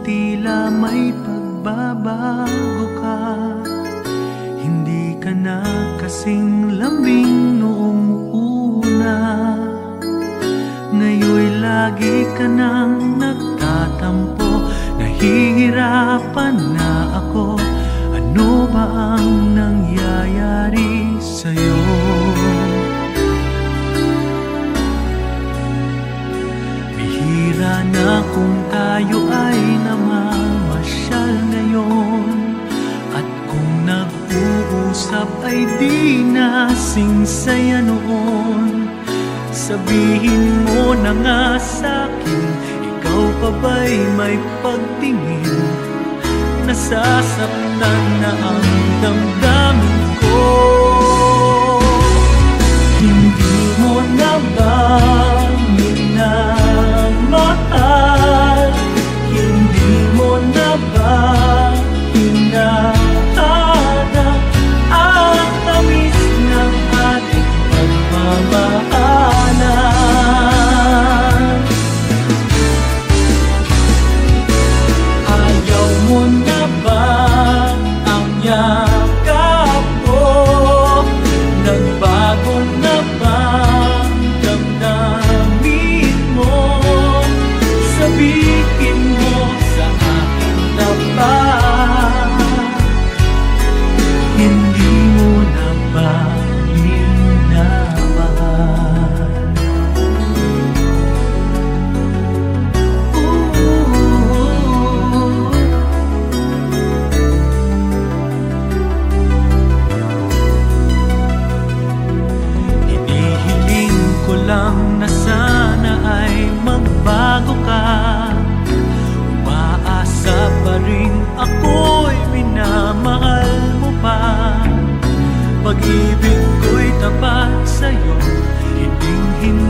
tila may pagbabago ka. Hindi ka na kasing lambing noong una. Ngayon'y lagi ka nang nagtatampo. Nahihirapan na ako. Ano ba ang nangyayari sa'yo? Bihira na kung tayo ay namamasyal ngayon. At kung nag-uusap ay di nasing saya noon. Sabihin mo na nga sa'kin, ikaw pa ba'y may pagtingin? Nasasaktan na ang damdamin ko. Hindi mo na ba minamahal? Hindi mo na ba hinahanap ang tamis ng ating pagmamahalan? Ayaw mo na ba ang yakap ko? Nagbago na ba ang damdamin mo? Sabihin mo sa akin na ba hindi mo na ba minamahal? Hinihiling ko lang na sana ay magbago ka. Umaasa pa rin ako'y minamahal mo pa. Pag-ibig ko'y tapat sa'yo, hinding-hindi